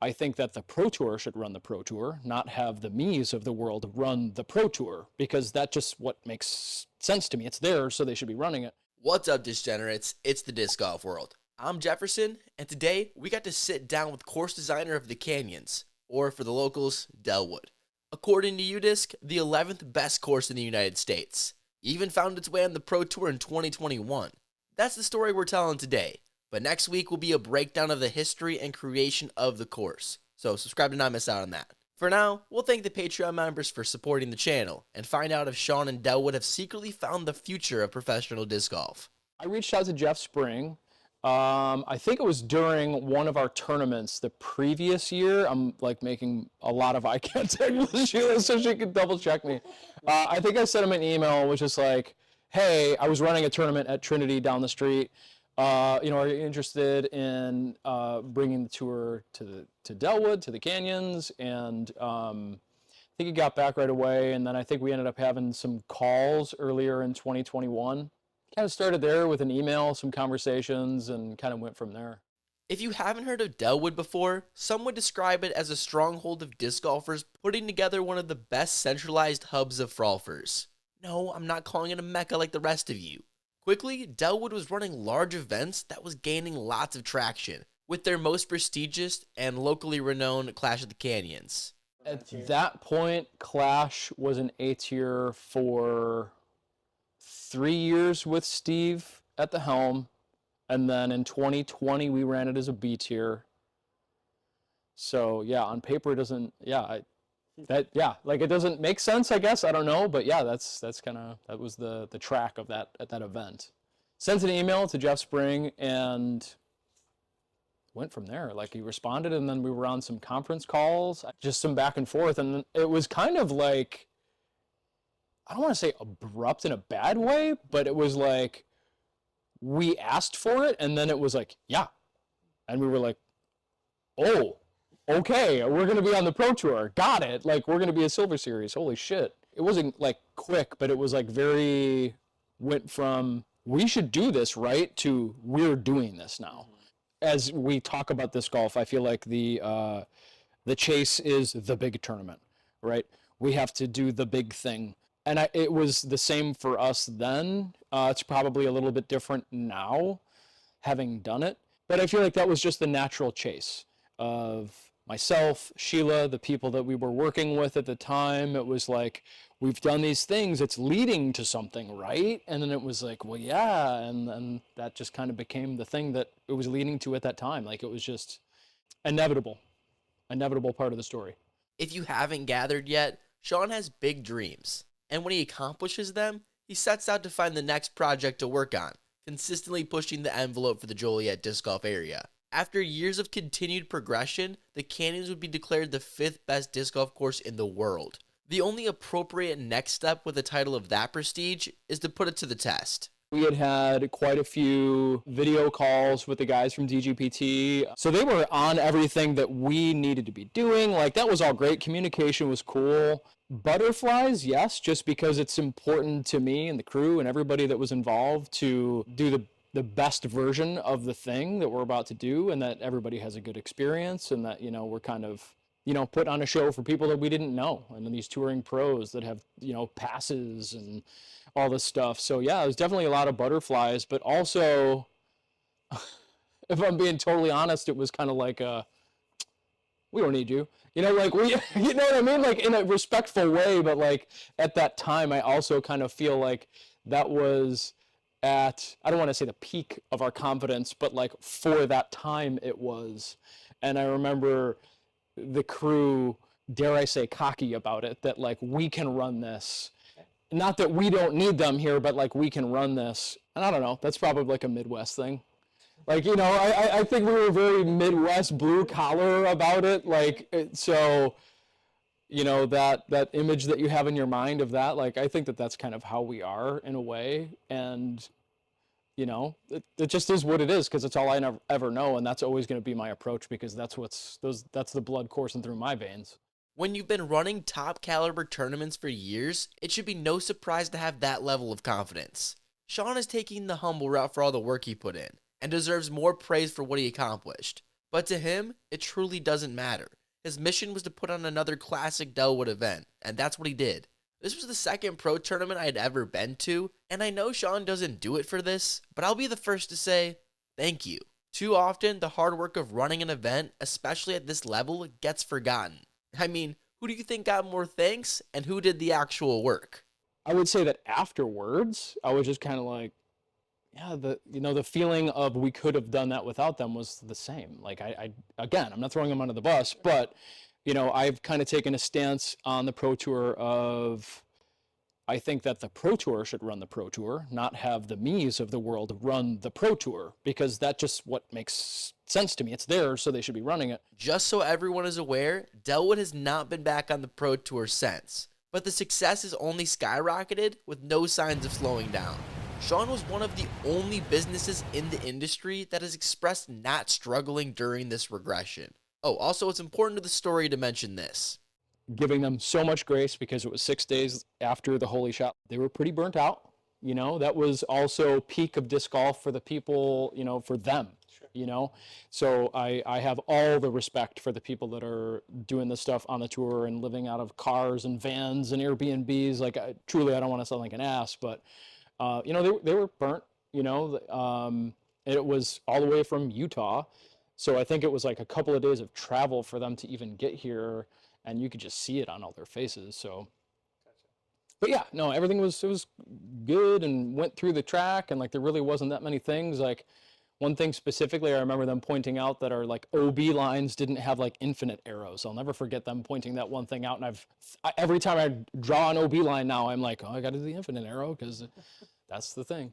I think that the Pro Tour should run the Pro Tour, not have the me's of the world run the Pro Tour, because that just what makes sense to me. It's theirs, so they should be running it. What's up, degenerates? It's the disc golf world. I'm Jefferson, and today we got to sit down with course designer of the Canyons, or for the locals, Dellwood. According to UDisc, the 11th best course in the United States. Even found its way on the Pro Tour in 2021. That's the story we're telling today, but next week will be a breakdown of the history and creation of the course, so subscribe to not miss out on that. For now, we'll thank the Patreon members for supporting the channel, and find out if Sean and Dellwood have secretly found the future of professional disc golf. I reached out to Jeff Spring. I think it was during one of our tournaments the previous year. I'm like making a lot of eye contact with Sheila so she could double check me. I think I sent him an email, which is like, hey, I was running a tournament at Trinity down the street. Are you interested in bringing the tour to Dellwood, to the Canyons? And I think he got back right away. And then I think we ended up having some calls earlier in 2021. Kind of started there with an email, some conversations, and kind of went from there. If you haven't heard of Dellwood before, some would describe it as a stronghold of disc golfers putting together one of the best centralized hubs of frolfers. No, I'm not calling it a mecca like the rest of you. Quickly, Dellwood was running large events that was gaining lots of traction, with their most prestigious and locally renowned Clash of the Canyons. At that point, Clash was an A tier for 3 years with Steve at the helm, and then in 2020 we ran it as a B tier. So yeah, on paper it doesn't, like it doesn't make sense, I guess. I don't know, but yeah, that was the track of that at that event. Sent an email to Jeff Spring and went from there. Like, he responded, and then we were on some conference calls, just some back and forth, and it was kind of like, I don't want to say abrupt in a bad way, but it was like, we asked for it, and then it was like, yeah. And we were like, oh, okay, we're going to be on the Pro Tour. Got it. Like, we're going to be a Silver Series. Holy shit. It wasn't like quick, but it was like went from, we should do this, right, to we're doing this now. As we talk about disc golf, I feel like the chase is the big tournament, right? We have to do the big thing. And it was the same for us then. It's probably a little bit different now, having done it. But I feel like that was just the natural chase of myself, Sheila, the people that we were working with at the time. It was like, we've done these things, it's leading to something, right? And then it was like, well, yeah. And then that just kind of became the thing that it was leading to at that time. Like, it was just inevitable part of the story. If you haven't gathered yet, Sean has big dreams. And when he accomplishes them, he sets out to find the next project to work on, consistently pushing the envelope for the Joliet disc golf area. After years of continued progression, the Canyons would be declared the 5th best disc golf course in the world. The only appropriate next step with a title of that prestige is to put it to the test. We had quite a few video calls with the guys from dgpt. So they were on everything that we needed to be doing. Like, that was all great. Communication was cool. Butterflies, yes, just because it's important to me and the crew and everybody that was involved to do the best version of the thing that we're about to do, and that everybody has a good experience, and that, we're kind of, put on a show for people that we didn't know, and then these touring pros that have, passes and all this stuff. So yeah, there's definitely a lot of butterflies, but also, if I'm being totally honest, it was kind of like, we don't need you. Like, we, you know what I mean? Like, in a respectful way, but like, at that time, I also kind of feel like that was at, I don't want to say the peak of our confidence, but like, for that time it was. And I remember the crew, dare I say, cocky about it, that like, we can run this. Not that we don't need them here, but like, we can run this. And I don't know, that's probably like a Midwest thing. Like, I think we were very Midwest blue collar about it. Like, so, that image that you have in your mind of that, like, I think that's kind of how we are in a way. And, it just is what it is, because it's all I ever know. And that's always going to be my approach, because that's the blood coursing through my veins. When you've been running top caliber tournaments for years, it should be no surprise to have that level of confidence. Sean is taking the humble route for all the work he put in, and deserves more praise for what he accomplished. But to him, it truly doesn't matter. His mission was to put on another classic Dellwood event, and that's what he did. This was the second pro tournament I had ever been to, and I know Sean doesn't do it for this, but I'll be the first to say, thank you. Too often, the hard work of running an event, especially at this level, gets forgotten. I mean, who do you think got more thanks, and who did the actual work? I would say that afterwards, I was just kind of like, yeah, the feeling of we could have done that without them was the same. Like again, I'm not throwing them under the bus, but I've kind of taken a stance on the Pro Tour of, I think that the Pro Tour should run the Pro Tour, not have the me's of the world run the Pro Tour, because that just what makes sense to me. It's theirs, so they should be running it. Just so everyone is aware, Dellwood has not been back on the Pro Tour since, but the success has only skyrocketed with no signs of slowing down. Sean was one of the only businesses in the industry that has expressed not struggling during this regression. Oh, also, it's important to the story to mention this. Giving them so much grace because it was 6 days after the Holy Shot. They were pretty burnt out. That was also peak of disc golf for the people, for them, So I have all the respect for the people that are doing this stuff on the tour and living out of cars and vans and Airbnbs. Like, truly, I don't want to sound like an ass, but they were burnt, it was all the way from Utah. So I think it was like a couple of days of travel for them to even get here, and you could just see it on all their faces. So, but yeah, no, everything was good and went through the track, and like there really wasn't that many things. Like one thing specifically, I remember them pointing out that our like OB lines didn't have like infinite arrows. I'll never forget them pointing that one thing out. And every time I draw an OB line now, I'm like, oh, I got to do the infinite arrow because that's the thing.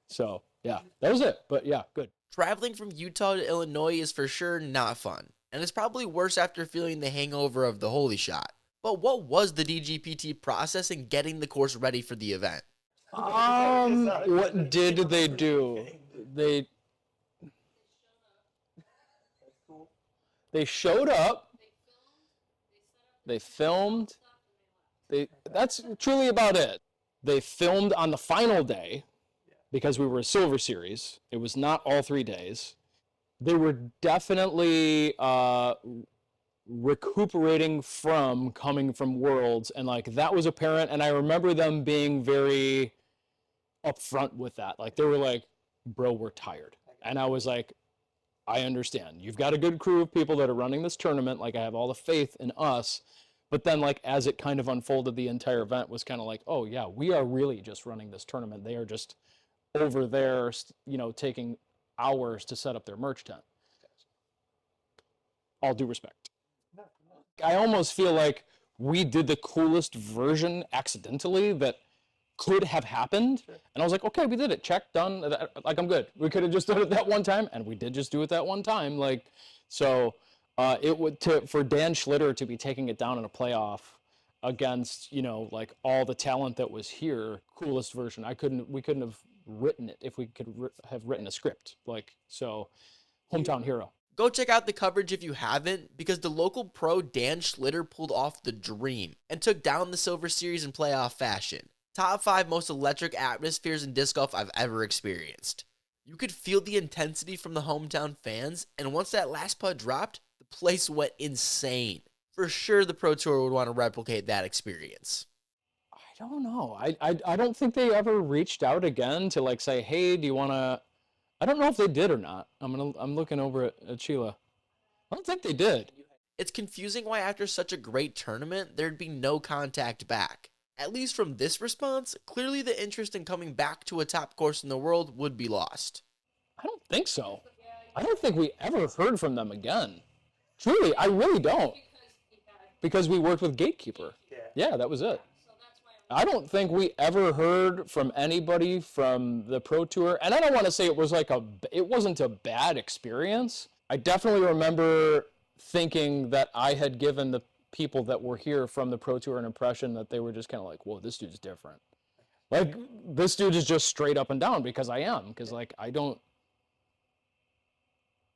So yeah, that was it. But yeah, good. Traveling from Utah to Illinois is for sure not fun, and it's probably worse after feeling the hangover of the Holy Shot. But what was the DGPT process in getting the course ready for the event? What did they do? They showed up, they filmed, that's truly about it. They filmed on the final day because we were a silver series. It was not all 3 days. They were definitely recuperating from coming from Worlds, and like that was apparent, and I remember them being very upfront with that. Like they were like, bro, we're tired. And I was like, I understand. You've got a good crew of people that are running this tournament. Like I have all the faith in us. But then like as it kind of unfolded, the entire event was kind of like, oh yeah, we are really just running this tournament. They are just over there, taking hours to set up their merch tent. All due respect. I almost feel like we did the coolest version accidentally that could have happened. And I was like, okay, we did it. Check, done. Like, I'm good. We could have just done it that one time, and we did just do it that one time. Like, so it would for Dan Schlitter to be taking it down in a playoff against, like all the talent that was here, coolest version. We couldn't have written it if we could have written a script. Like, so hometown hero. Go check out the coverage if you haven't, because the local pro Dan Schlitter pulled off the dream and took down the Silver Series in playoff fashion. Top 5 most electric atmospheres in disc golf I've ever experienced. You could feel the intensity from the hometown fans, and once that last putt dropped, the place went insane. For sure the Pro Tour would want to replicate that experience. I don't know. I don't think they ever reached out again to like say, hey, do you want to... I don't know if they did or not. I'm looking over at Sheila. I don't think they did. It's confusing why after such a great tournament, there'd be no contact back. At least from this response, clearly the interest in coming back to a top course in the world would be lost. I don't think so. I don't think we ever heard from them again. Truly, I really don't. Because we worked with Gatekeeper. Yeah, that was it. I don't think we ever heard from anybody from the Pro Tour. And I don't want to say it wasn't a bad experience. I definitely remember thinking that I had given the people that were here from the Pro Tour an impression that they were just kind of like, whoa, this dude's different. Like, this dude is just straight up and down, because I am. Because, like, I don't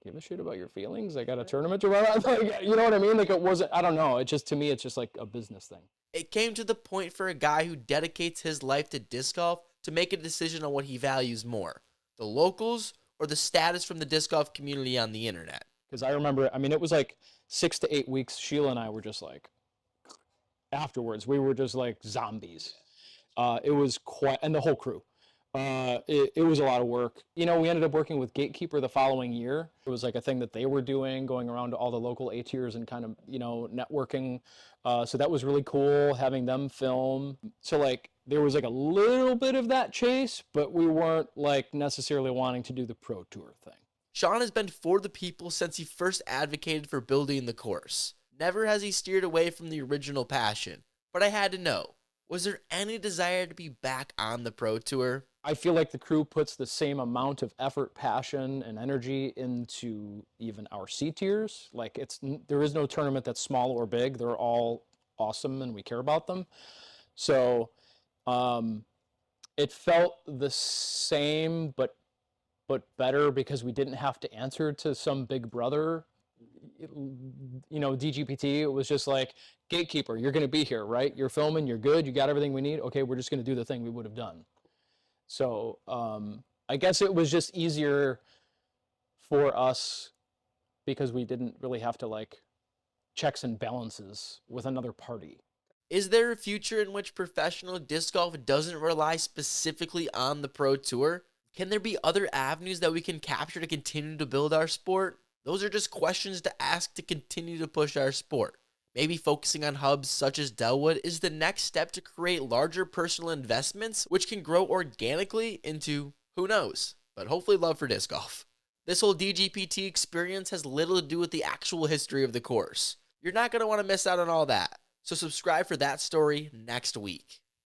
give a shit about your feelings. I got a tournament to run on. Like, you know what I mean? Like, it wasn't, I don't know. It just, to me, it's just like a business thing. It came to the point for a guy who dedicates his life to disc golf to make a decision on what he values more, the locals or the status from the disc golf community on the internet. Because I remember, I mean, it was like 6 to 8 weeks. Sheila and I were just like, afterwards, we were just like zombies. It was quite, and the whole crew. It was a lot of work. You know, we ended up working with Gatekeeper the following year. It was like a thing that they were doing, going around to all the local A tiers and kind of, you know, networking. So that was really cool having them film. So like there was like a little bit of that chase, but we weren't like necessarily wanting to do the pro tour thing. Sean has been for the people since he first advocated for building the course. Never has he steered away from the original passion. But I had to know, was there any desire to be back on the pro tour? I feel like the crew puts the same amount of effort, passion, and energy into even our C tiers. Like there is no tournament that's small or big. They're all awesome and we care about them. So it felt the same, but better because we didn't have to answer to some big brother, you know, DGPT. It was just like, Gatekeeper, you're going to be here, right? You're filming, you're good, you got everything we need. Okay, we're just going to do the thing we would have done. So I guess it was just easier for us because we didn't really have to like checks and balances with another party. Is there a future in which professional disc golf doesn't rely specifically on the pro tour? Can there be other avenues that we can capture to continue to build our sport? Those are just questions to ask to continue to push our sport. Maybe focusing on hubs such as Dellwood is the next step to create larger personal investments, which can grow organically into, who knows, but hopefully love for disc golf. This whole DGPT experience has little to do with the actual history of the course. You're not going to want to miss out on all that, so subscribe for that story next week.